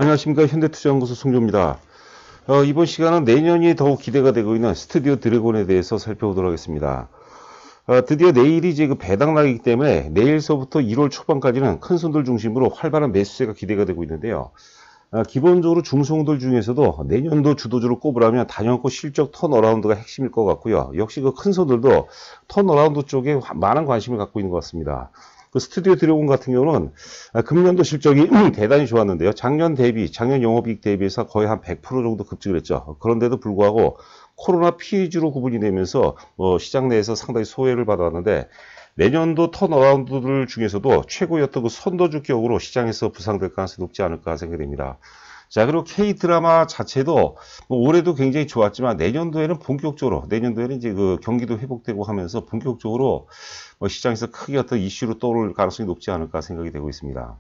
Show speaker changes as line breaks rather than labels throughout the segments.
안녕하십니까. 현대투자연구소 송조입니다. 이번 시간은 내년이 더욱 기대가 되고 있는 스튜디오 드래곤에 대해서 살펴보도록 하겠습니다. 드디어 내일이 이제 그 배당 날이기 때문에 내일서부터 1월 초반까지는 큰 손들 중심으로 활발한 매수세가 기대가 되고 있는데요. 기본적으로 중소형들 중에서도 내년도 주도주를 꼽으라면 단연코 실적 턴어라운드가 핵심일 것 같고요. 역시 그 큰 손들도 턴어라운드 쪽에 많은 관심을 갖고 있는 것 같습니다. 그 스튜디오 드래곤 같은 경우는 금년도 실적이 대단히 좋았는데요. 작년 영업이익 대비해서 거의 한 100% 정도 급증을 했죠. 그런데도 불구하고 코로나 피해주로 구분이 되면서 시장 내에서 상당히 소외를 받았는데 내년도 턴어라운드들 중에서도 최고였던 그 선도주 격으로 시장에서 부상될 가능성이 높지 않을까 생각됩니다. 자, 그리고 K-드라마 자체도 올해도 굉장히 좋았지만 내년도에는 이제 그 경기도 회복되고 하면서 본격적으로 시장에서 크게 어떤 이슈로 떠오를 가능성이 높지 않을까 생각이 되고 있습니다.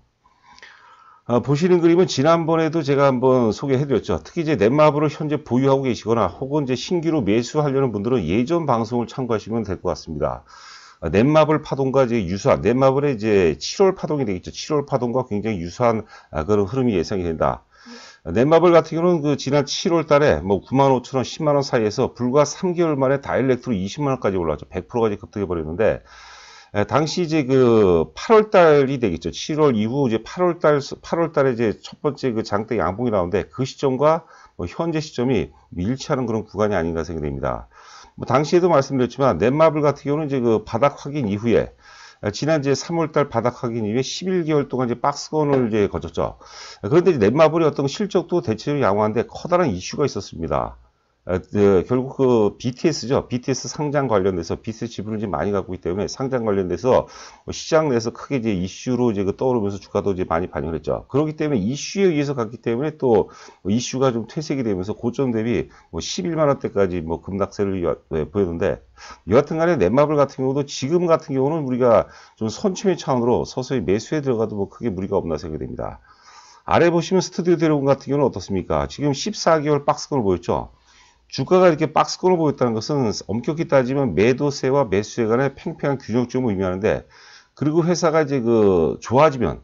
보시는 그림은 지난번에도 제가 한번 소개해드렸죠. 특히 이제 넷마블을 현재 보유하고 계시거나 혹은 이제 신규로 매수하려는 분들은 예전 방송을 참고하시면 될 것 같습니다. 넷마블 파동과 이제 유사한, 넷마블의 이제 7월 파동이 되겠죠. 7월 파동과 굉장히 유사한 그런 흐름이 예상이 된다. 넷마블 같은 경우는 그 지난 7월 달에 95,000원, 10만원 사이에서 불과 3개월 만에 다이렉트로 20만원까지 올라왔죠. 100%까지 급등해 버렸는데, 당시 이제 그 8월 달이 되겠죠. 7월 이후 이제 8월 달에 이제 첫 번째 그 장대 양봉이 나오는데 그 시점과 현재 시점이 일치하는 그런 구간이 아닌가 생각됩니다. 당시에도 말씀드렸지만 넷마블 같은 경우는 이제 그 바닥 확인 이후에 지난 이제 3월달 바닥 확인 이후에 11개월 동안 이제 박스권을 이제 거쳤죠. 그런데 이제 넷마블의 어떤 실적도 대체로 양호한데 커다란 이슈가 있었습니다. 결국 그 BTS죠. BTS 상장 관련돼서 BTS 지분을 좀 많이 갖고 있기 때문에 상장 관련돼서 시장 내에서 크게 이제 이슈로 이제 떠오르면서 주가도 이제 많이 반영을 했죠. 그렇기 때문에 이슈에 의해서 갔기 때문에 또 이슈가 좀 퇴색이 되면서 고점 대비 11만 원대까지 급락세를 보였는데 여하튼 간에 넷마블 같은 경우도 지금 같은 경우는 우리가 좀 선침의 차원으로 서서히 매수에 들어가도 크게 무리가 없나 생각이 됩니다. 아래 보시면 스튜디오 드래곤 같은 경우는 어떻습니까? 지금 14개월 박스권을 보였죠. 주가가 이렇게 박스권을 보였다는 것은 엄격히 따지면 매도세와 매수세 간의 팽팽한 균형점을 의미하는데, 그리고 회사가 이제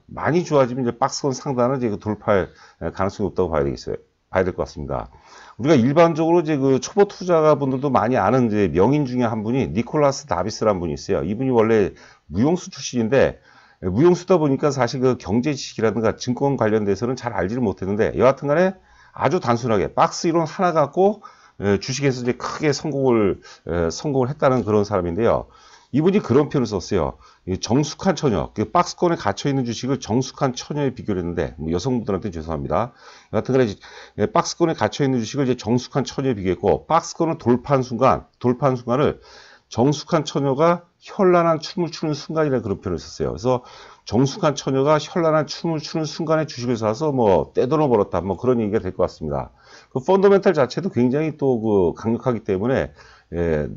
많이 좋아지면 이제 박스권 상단을 이제 돌파할 가능성이 높다고 봐야 될 것 같습니다. 우리가 일반적으로 이제 그 초보 투자가분들도 많이 아는 이제 명인 중에 한 분이 니콜라스 다비스라는 분이 있어요. 이분이 원래 무용수 출신인데, 무용수다 보니까 사실 그 경제 지식이라든가 증권 관련돼서는 잘 알지를 못했는데, 여하튼 간에 아주 단순하게 박스 이론 하나 갖고 주식에서 이제 크게 성공을 했다는 그런 사람인데요. 이분이 그런 표현을 썼어요. 정숙한 처녀, 그 박스권에 갇혀있는 주식을 정숙한 처녀에 비교를 했는데, 여성분들한테 죄송합니다. 여하튼 간에 박스권에 갇혀있는 주식을 이제 정숙한 처녀에 비교했고, 박스권을 돌파한 순간을 정숙한 처녀가 현란한 춤을 추는 순간이라는 그런 표현을 썼어요. 그래서 정숙한 처녀가 현란한 춤을 추는 순간에 주식을 사서 떼돈을 벌었다. 그런 얘기가 될 것 같습니다. 그 펀더멘탈 자체도 굉장히 또 강력하기 때문에,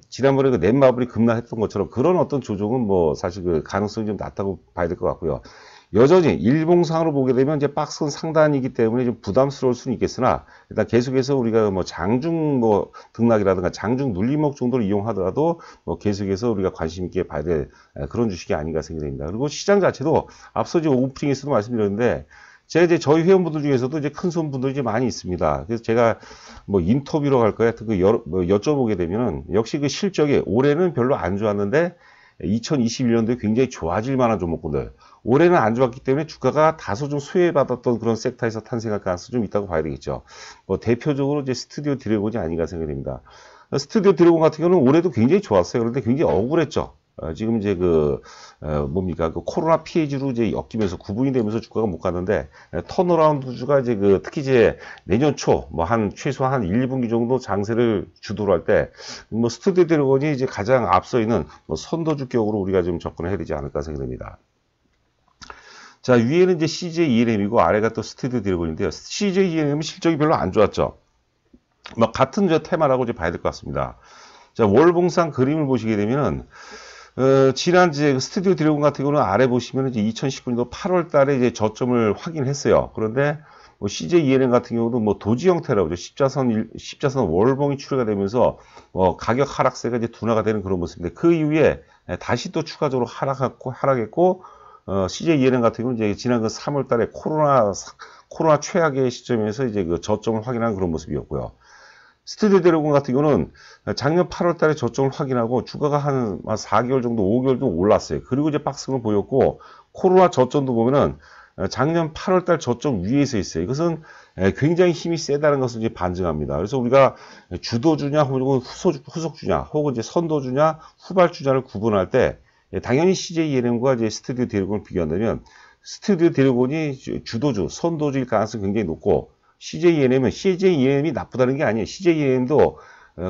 지난번에 그 넷마블이 급락했던 것처럼 그런 어떤 조정은 사실 그 가능성이 좀 낮다고 봐야 될 것 같고요. 여전히 일봉상으로 보게 되면 이제 박스권 상단이기 때문에 좀 부담스러울 수는 있겠으나, 일단 계속해서 우리가 장중 등락이라든가 장중 눌림목 정도를 이용하더라도 계속해서 우리가 관심 있게 봐야 될 그런 주식이 아닌가 생각됩니다. 그리고 시장 자체도 앞서 이제 오프닝에서도 말씀드렸는데, 제가 이제 저희 회원분들 중에서도 이제 큰 손분들이 이제 많이 있습니다. 그래서 제가 인터뷰로 할까요? 여쭤보게 되면은 역시 그 실적이 올해는 별로 안 좋았는데 2021년도에 굉장히 좋아질 만한 종목군들. 올해는 안 좋았기 때문에 주가가 다소 좀 수혜받았던 그런 섹터에서 탄생할 가능성이 좀 있다고 봐야 되겠죠. 대표적으로 이제 스튜디오 드래곤이 아닌가 생각이 됩니다. 스튜디오 드래곤 같은 경우는 올해도 굉장히 좋았어요. 그런데 굉장히 억울했죠. 지금 이제 그 코로나 피해지로 이제 엮이면서 구분이 되면서 주가가 못 갔는데, 턴어라운드주가 이제 특히 이제 내년 초, 최소한 한 1, 2분기 정도 장세를 주도로 할 때, 스튜디오 드래곤이 이제 가장 앞서 있는 선도주격으로 우리가 좀 접근을 해야 되지 않을까 생각됩니다. 자, 위에는 이제 CJ ENM이고 아래가 또 스튜디오 드래곤인데요. CJ ENM은 실적이 별로 안 좋았죠. 같은 저 테마라고 이제 봐야 될 것 같습니다. 자, 월봉상 그림을 보시게 되면은, 지난 이제 스튜디오 드래곤 같은 경우는 아래 보시면 이제 2019년도 8월 달에 이제 저점을 확인했어요. 그런데 CJ ENM 같은 경우도 도지 형태라고 하죠. 십자선 월봉이 출회가 되면서 가격 하락세가 이제 둔화가 되는 그런 모습인데, 그 이후에 다시 또 추가적으로 하락했고 CJ ENM 같은 경우는 이제 지난 그 3월 달에 코로나 최악의 시점에서 이제 그 저점을 확인한 그런 모습이었고요. 스튜디오 드래곤 같은 경우는 작년 8월 달에 저점을 확인하고 주가가 한 4개월 정도, 5개월 정도 올랐어요. 그리고 이제 박스권을 보였고, 코로나 저점도 보면은 작년 8월 달 저점 위에서 있어요. 이것은 굉장히 힘이 세다는 것을 이제 반증합니다. 그래서 우리가 주도주냐, 혹은 후속주냐, 혹은 이제 선도주냐, 후발주냐를 구분할 때 당연히 CJ ENM과 이제 스튜디오 드래곤을 비교한다면 스튜디오 드래곤이 주도주, 선도주일 가능성이 굉장히 높고 CJ ENM이 나쁘다는 게 아니에요. CJ ENM도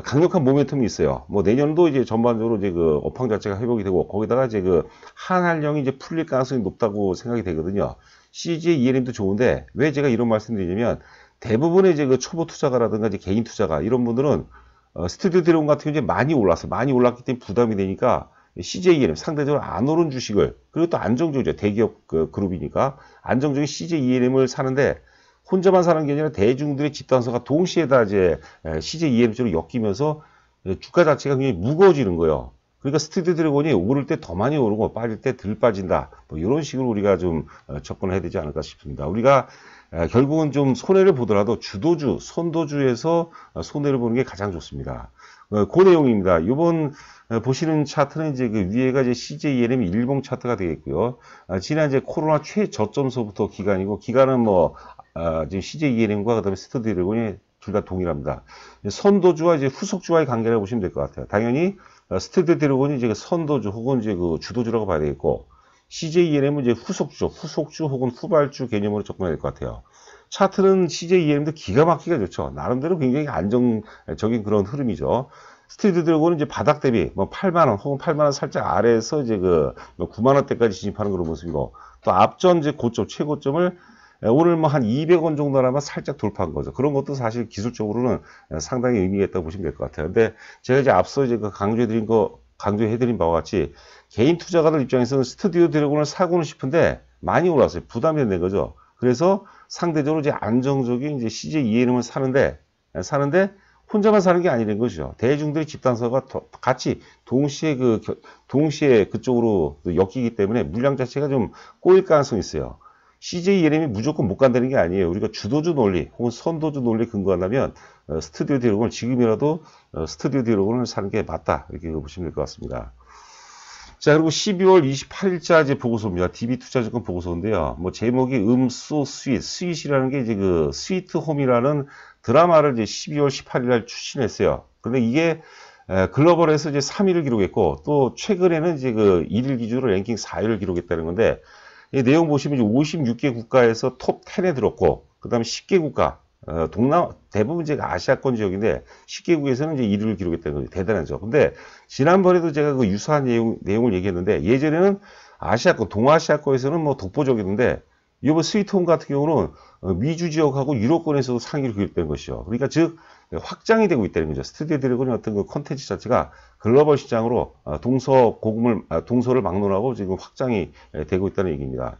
강력한 모멘텀이 있어요. 뭐 내년도 이제 전반적으로 이제 그 업황 자체가 회복이 되고 거기다가 이제 그 한한령이 이제 풀릴 가능성이 높다고 생각이 되거든요. CJ ENM도 좋은데 왜 제가 이런 말씀드리냐면 대부분의 이제 그 초보 투자가라든가 이제 개인 투자가 이런 분들은 스튜디오 드래곤 같은 경우 이제 많이 올랐어요. 많이 올랐기 때문에 부담이 되니까 CJ ENM 상대적으로 안 오른 주식을 그리고 또 안정적이죠. 대기업 그룹이니까 안정적인 CJ ENM을 사는데 혼자만 사는 게 아니라 대중들의 집단서가 동시에 다 이제 CJ ENM 쪽으로 엮이면서 주가 자체가 굉장히 무거워지는 거예요. 그러니까 스튜디오 드래곤이 오를 때 더 많이 오르고 빠질 때 덜 빠진다. 뭐 이런 식으로 우리가 좀 접근해야 되지 않을까 싶습니다. 우리가 결국은 좀 손해를 보더라도 주도주, 선도주에서 손해를 보는 게 가장 좋습니다. 그 내용입니다. 이번 보시는 차트는 이제 그 위에가 이제 CJ ENM 일봉 차트가 되겠고요. 지난 이제 코로나 최저점서부터 기간이고 기간은 뭐 지금 CJ ENM과 그다음에 스튜디오 드래곤이 둘 다 동일합니다. 선도주와 이제 후속주와의 관계라고 보시면 될 것 같아요. 당연히 스튜디오 드래곤이 이제 선도주 혹은 이제 그 주도주라고 봐야 되겠고 CJ ENM은 이제 후속주 혹은 후발주 개념으로 접근해야 될 것 같아요. 차트는 CJ ENM도 기가 막히게 좋죠. 나름대로 굉장히 안정적인 그런 흐름이죠. 스튜디오 드래곤은 이제 바닥 대비 뭐 8만원 혹은 8만원 살짝 아래에서 이제 그 9만원대까지 진입하는 그런 모습이고 또 앞전 이제 고점, 최고점을 오늘 뭐 한 200원 정도라면 살짝 돌파한 거죠. 그런 것도 사실 기술적으로는 상당히 의미가 있다고 보시면 될 것 같아요. 근데 제가 이제 앞서 이제 그 강조해드린 바와 같이 개인 투자가들 입장에서는 스튜디오 드래곤을 사고는 싶은데 많이 올랐어요. 부담이 되는 거죠. 그래서 상대적으로 이제 안정적인 이제 CJ ENM을 사는데 혼자만 사는 게 아니라는 거죠. 대중들의 집단서가 같이 동시에 그쪽으로 엮이기 때문에 물량 자체가 좀 꼬일 가능성이 있어요. CJ ENM이 무조건 못 간다는 게 아니에요. 우리가 주도주 논리 혹은 선도주 논리에 근거한다면 스튜디오 드래곤을 지금이라도 스튜디오 드래곤을 사는 게 맞다. 이렇게 보시면 될 것 같습니다. 자, 그리고 12월 28일자 이제 보고서입니다. DB투자증권 보고서인데요. 뭐 제목이 스윗이라는 게 이제 그 스위트 홈이라는 드라마를 이제 12월 18일날 출신했어요. 그런데 이게 글로벌에서 이제 3위를 기록했고 또 최근에는 이제 그 1일 기준으로 랭킹 4위를 기록했다는 건데 이 내용 보시면 이제 56개 국가에서 톱 10에 들었고 그 다음에 10개 국가 대부분 제가 아시아권 지역인데 10개국에서는 이제 1위를 기록했다는 거죠. 대단하죠. 근데 지난번에도 제가 그 유사한 내용을 얘기했는데 예전에는 아시아권, 동아시아권에서는 뭐 독보적이었는데 이번 스위트홈 같은 경우는 미주 지역하고 유럽권에서도 상위를 기록된 것이죠. 그러니까 즉 확장이 되고 있다는 거죠. 스튜디오 드래곤의 어떤 그 컨텐츠 자체가 글로벌 시장으로 동서를 막론하고 지금 확장이 되고 있다는 얘기입니다.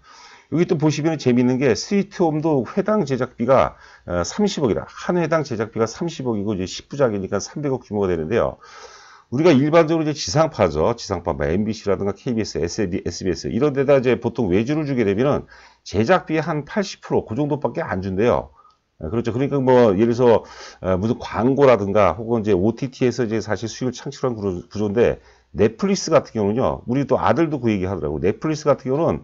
여기 또 보시면 재밌는 게 스위트홈도 회당 제작비가 30억이다. 한 회당 제작비가 30억이고 이제 10부작이니까 300억 규모가 되는데요. 우리가 일반적으로 이제 지상파죠. 지상파, 뭐 MBC라든가 KBS, SBS 이런 데다 이제 보통 외주를 주게 되면은 제작비의 한 80% 그 정도밖에 안 준대요. 그렇죠. 그러니까 뭐 예를 들어서 무슨 광고라든가 혹은 이제 OTT에서 이제 사실 수익을 창출한 구조인데 넷플릭스 같은 경우는요. 우리 또 아들도 그 얘기 하더라고. 넷플릭스 같은 경우는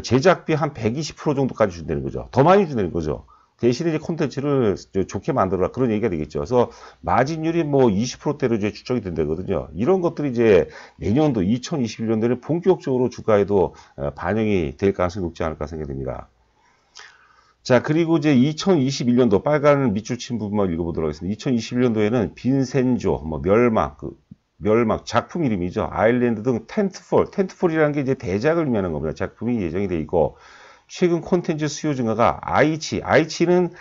제작비 한 120% 정도까지 준다는 거죠. 더 많이 준다는 거죠. 대신에 이제 콘텐츠를 좋게 만들어라. 그런 얘기가 되겠죠. 그래서 마진율이 뭐 20%대로 이제 추정이 된다거든요. 이런 것들이 이제 내년도 2021년도에는 본격적으로 주가에도 반영이 될 가능성이 높지 않을까 생각됩니다. 자, 그리고 이제 2021년도 빨간 밑줄 친 부분만 읽어보도록 하겠습니다. 2021년도에는 빈센조, 뭐 멸망 작품 이름이죠. 아일랜드 등 텐트폴이라는 게 이제 대작을 의미하는 겁니다. 작품이 예정이 돼 있고 최근 콘텐츠 수요 증가가 아이치는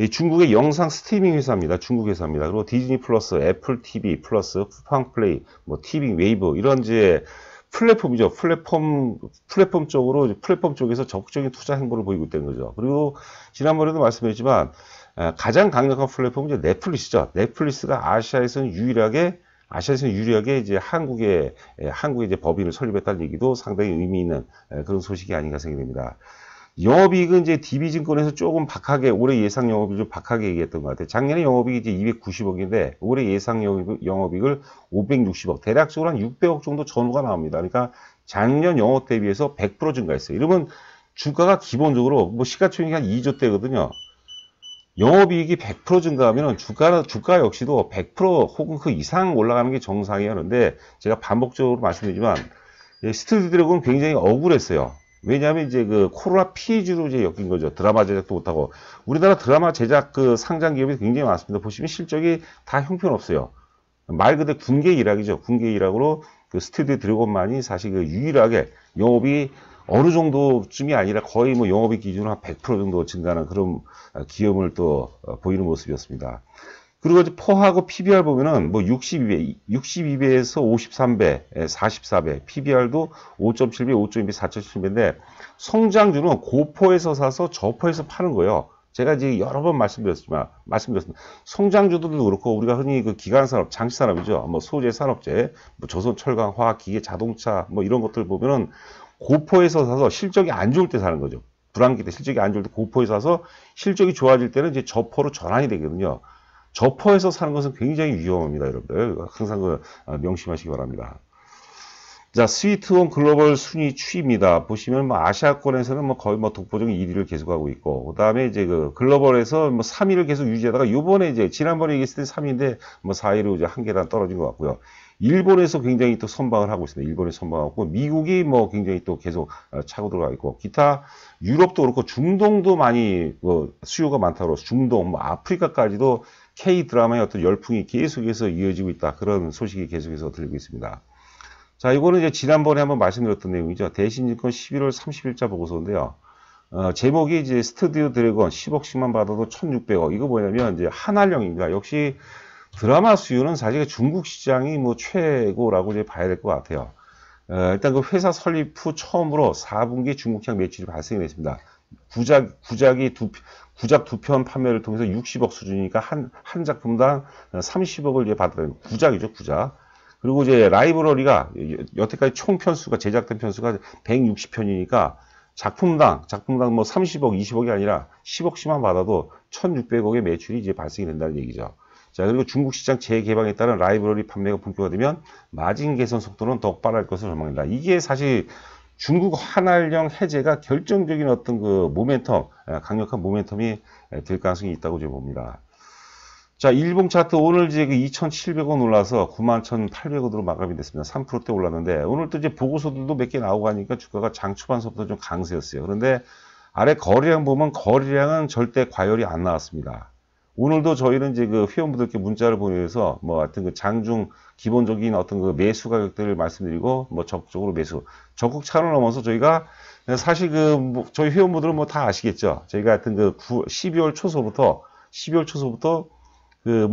중국의 영상 스트리밍 회사입니다. 중국 회사입니다. 그리고 디즈니 플러스, 애플 TV 플러스, 쿠팡 플레이, 뭐 티빙, 웨이브 이런 이제 플랫폼이죠. 플랫폼 쪽에서 적극적인 투자 행보를 보이고 있다는 거죠. 그리고 지난번에도 말씀드렸지만 가장 강력한 플랫폼은 이제 넷플릭스죠. 넷플릭스가 아시아에서는 유일하게 아시아에서 유리하게 이제 한국에 이제 법인을 설립했다는 얘기도 상당히 의미 있는 그런 소식이 아닌가 생각이 됩니다. 영업이익은 이제 DB증권에서 조금 박하게, 올해 예상 영업이익을 좀 박하게 얘기했던 것 같아요. 작년에 영업이익이 이제 290억인데, 올해 예상 영업이익을 560억, 대략적으로 한 600억 정도 전후가 나옵니다. 그러니까 작년 영업 대비해서 100% 증가했어요. 이러면 주가가 기본적으로 뭐 시가총액이 한 2조대거든요. 영업이익이 100% 증가하면 주가 역시도 100% 혹은 그 이상 올라가는 게 정상이에요. 그런데 제가 반복적으로 말씀드리지만, 스튜디오 드래곤은 굉장히 억울했어요. 왜냐하면 이제 그 코로나 피해주로 이제 엮인 거죠. 드라마 제작도 못하고. 우리나라 드라마 제작 그 상장 기업이 굉장히 많습니다. 보시면 실적이 다 형편없어요. 말 그대로 군계 일학이죠. 군계 일학으로 그 스튜디오 드래곤만이 사실 그 유일하게 영업이 어느 정도쯤이 아니라 거의 뭐 영업이익 기준으로 한 100% 정도 증가하는 그런 기염을 또 보이는 모습이었습니다. 그리고 이제 포하고 PBR 보면은 뭐 62배에서 53배, 44배, PBR도 5.7배, 5.2배, 4.7배인데 성장주는 고포에서 사서 저포에서 파는 거예요. 제가 이제 여러 번 말씀드렸습니다. 성장주들도 그렇고 우리가 흔히 그 기간산업, 장치산업이죠. 뭐 소재 산업재, 뭐 조선 철강, 화학, 기계, 자동차 뭐 이런 것들 보면은 고포에서 사서 실적이 안 좋을 때 사는 거죠. 불황기 때 실적이 안 좋을 때 고포에서 사서 실적이 좋아질 때는 이제 저포로 전환이 되거든요. 저포에서 사는 것은 굉장히 위험합니다, 여러분들. 항상 그 명심하시기 바랍니다. 자, 스위트홈 글로벌 순위 추이입니다. 보시면 뭐 아시아권에서는 뭐 거의 뭐 독보적인 1위를 계속하고 있고, 그 다음에 이제 그 글로벌에서 뭐 3위를 계속 유지하다가 요번에 이제 지난번에 얘기했을 때 3위인데 뭐 4위로 이제 한 계단 떨어진 것 같고요. 일본에서 굉장히 또 선방을 하고 있습니다. 일본이 선방하고 미국이 뭐 굉장히 또 계속 차고 들어가 있고, 기타 유럽도 그렇고 중동도 많이 수요가 많다고 해서 중동, 뭐 아프리카까지도 K 드라마의 어떤 열풍이 계속해서 이어지고 있다. 그런 소식이 계속해서 들리고 있습니다. 자, 이거는 이제 지난번에 한번 말씀드렸던 내용이죠. 대신증권 11월 30일자 보고서인데요. 제목이 이제 스튜디오 드래곤 10억씩만 받아도 1,600억. 이거 뭐냐면 이제 한알령입니다. 역시 드라마 수요는 사실 중국 시장이 뭐 최고라고 이제 봐야 될 것 같아요. 일단 그 회사 설립 후 처음으로 4분기 중국향 매출이 발생이 됐습니다. 구작 두 편 판매를 통해서 60억 수준이니까 한 작품당 30억을 이제 받는 구작이죠, 구작. 그리고 이제 라이브러리가 여태까지 총 편수가 제작된 편수가 160편이니까 작품당 뭐 30억, 20억이 아니라 10억씩만 받아도 1,600억의 매출이 이제 발생이 된다는 얘기죠. 자, 그리고 중국 시장 재개방에 따른 라이브러리 판매가 본격화되면 마진 개선 속도는 더욱 빠를 것으로 전망된다. 이게 사실 중국 한알령 해제가 결정적인 어떤 그 모멘텀, 강력한 모멘텀이 될 가능성이 있다고 제가 봅니다. 자, 일봉 차트 오늘 이제 그 2,700원 올라서 91,800원으로 마감이 됐습니다. 3%대 올랐는데 오늘 또 이제 보고서들도 몇 개 나오고 하니까 주가가 장 초반서부터 좀 강세였어요. 그런데 아래 거래량 보면 거래량은 절대 과열이 안 나왔습니다. 오늘도 저희는 이제 그 회원분들께 문자를 보내서 뭐 하여튼 그 장중 기본적인 어떤 그 매수 가격들을 말씀드리고 뭐 적극적으로 매수, 적극 차를 넘어서 저희가 사실 그 저희 회원분들은 뭐 다 아시겠죠. 저희가 하여튼 그 12월 초서부터 그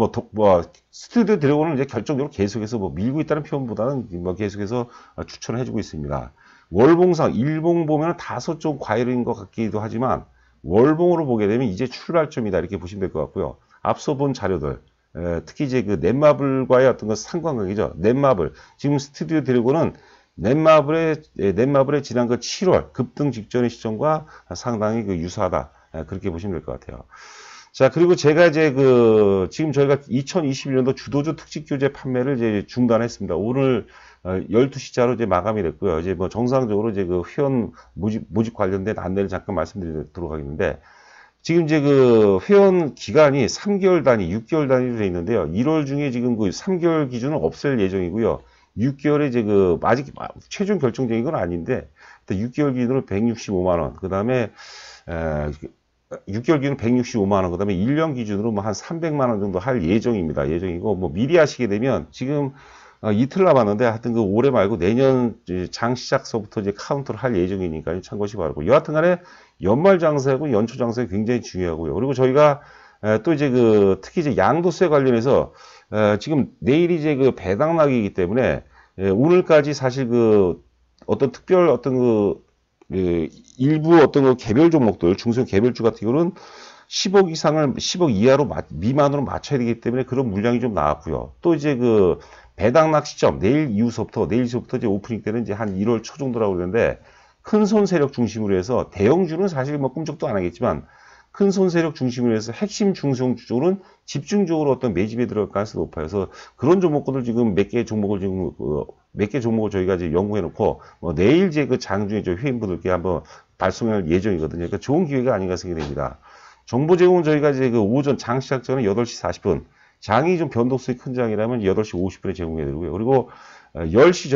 스튜디오 드래곤을 이제 결정적으로 계속해서 뭐 밀고 있다는 표현보다는 뭐 계속해서 추천을 해주고 있습니다. 월봉상 일봉 보면 다소 좀 과열인 것 같기도 하지만 월봉으로 보게 되면 이제 출발점이다 이렇게 보시면 될 것 같고요. 앞서 본 자료들 특히 이제 그 넷마블과의 어떤 그 상관관계죠. 넷마블 지금 스튜디오 드래곤은 넷마블의 지난 그 7월 급등 직전의 시점과 상당히 그 유사하다 그렇게 보시면 될 것 같아요. 자, 그리고 제가 이제 지금 저희가 2021년도 주도주 특집 교재 판매를 이제 중단했습니다. 오늘 12시자로 이제 마감이 됐고요. 이제 뭐 정상적으로 이제 그 회원 모집 관련된 안내를 잠깐 말씀드리도록 하겠는데, 지금 이제 그 회원 기간이 3개월 단위, 6개월 단위로 되어 있는데요. 1월 중에 지금 그 3개월 기준은 없앨 예정이고요. 6개월에 이제 아직 최종 결정적인 건 아닌데, 6개월 기준으로 165만원, 그 다음에 6개월 기준 165만원, 그 다음에 1년 기준으로 뭐 한 300만원 정도 할 예정이고, 뭐 미리 하시게 되면 지금 이틀 남았는데 하여튼 그 올해 말고 내년 장 시작서부터 이제 카운트를 할 예정이니까 참고하시기 바라고. 여하튼 간에 연말 장세하고 연초 장세 굉장히 중요하고요. 그리고 저희가 또 이제 특히 이제 양도세 관련해서 지금 내일이 이제 그 배당락이기 때문에 오늘까지 사실 어떤 특별 일부 어떤 그 개별 종목들, 중소형 개별주 같은 경우는 10억 이하로 미만으로 맞춰야 되기 때문에 그런 물량이 좀 나왔고요. 또 이제 배당락 시점, 내일 이후서부터 이제 오프닝 때는 이제 한 1월 초 정도라고 그러는데, 큰 손 세력 중심으로 해서 대형주는 사실 뭐 꿈쩍도 안 하겠지만, 큰 손 세력 중심으로 해서 핵심 중성주 쪽으로는 집중적으로 어떤 매집에 들어갈 가능성이 높아요. 그래서 그런 종목들을 지금 몇 개 종목을 저희가 이제 연구해 놓고, 내일 이제 그 장중에 저 회원분들께 한번 발송할 예정이거든요. 그러니까 좋은 기회가 아닌가 생각이 됩니다. 정보 제공은 저희가 이제 그 오전 장 시작 전에 8시 40분, 장이 좀 변동성이 큰 장이라면 8시 50분에 제공해 드리고요. 그리고 10시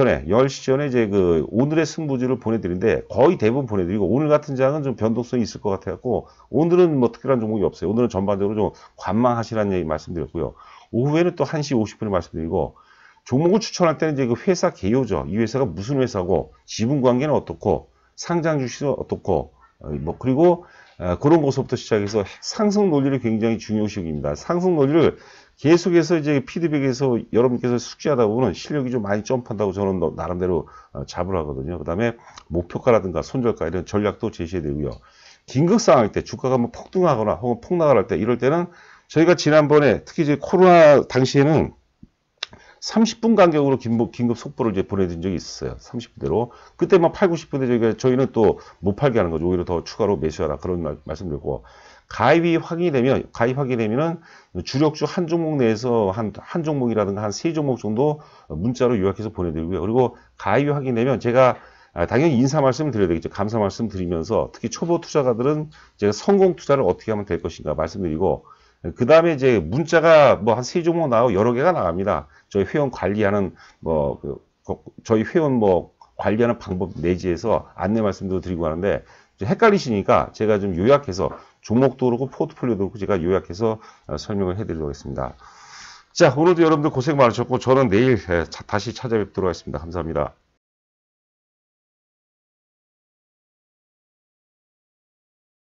전에 이제 그 오늘의 승부주를 보내드리는데 거의 대부분 보내드리고, 오늘 같은 장은 좀 변동성이 있을 것 같아갖고, 오늘은 뭐 특별한 종목이 없어요. 오늘은 전반적으로 좀 관망하시라는 얘기 말씀드렸고요. 오후에는 또 1시 50분에 말씀드리고, 종목을 추천할 때는 이제 그 회사 개요죠. 이 회사가 무슨 회사고, 지분 관계는 어떻고, 상장 주식은 어떻고, 그리고 그런 것부터 시작해서 상승 논리를 굉장히 중요시입니다. 상승 논리를 계속해서 이제 피드백에서 여러분께서 숙지하다 보면 실력이 좀 많이 점프한다고 저는 나름대로 잡으러 하거든요. 그 다음에 목표가라든가 손절가 이런 전략도 제시해드리고요. 긴급 상황일 때 주가가 뭐 폭등하거나 혹은 폭락을 할 때, 이럴 때는 저희가 지난번에 특히 이제 코로나 당시에는 30분 간격으로 긴급 속보를 이제 보내드린 적이 있었어요. 30분대로. 그때 막 8, 90분대 저희는 또 못 팔게 하는 거죠. 오히려 더 추가로 매수하라. 그런 말씀드렸고. 가입이 확인이 되면은 주력주 한 종목 내에서 한 종목이라든가 한 3종목 정도 문자로 요약해서 보내드리고요. 그리고 가입이 확인되면 제가 당연히 인사 말씀을 드려야 되겠죠. 감사 말씀 드리면서 특히 초보 투자가들은 제가 성공 투자를 어떻게 하면 될 것인가 말씀드리고, 그 다음에 이제 문자가 뭐 한 3종목 나오고 여러 개가 나갑니다. 저희 회원 관리하는 저희 회원 관리하는 방법 내지에서 안내 말씀도 드리고 하는데, 헷갈리시니까 제가 좀 요약해서 종목도 그렇고 포트폴리오도 그렇고 제가 요약해서 설명을 해드리도록 하겠습니다. 자, 오늘도 여러분들 고생 많으셨고, 저는 내일 다시 찾아뵙도록 하겠습니다. 감사합니다.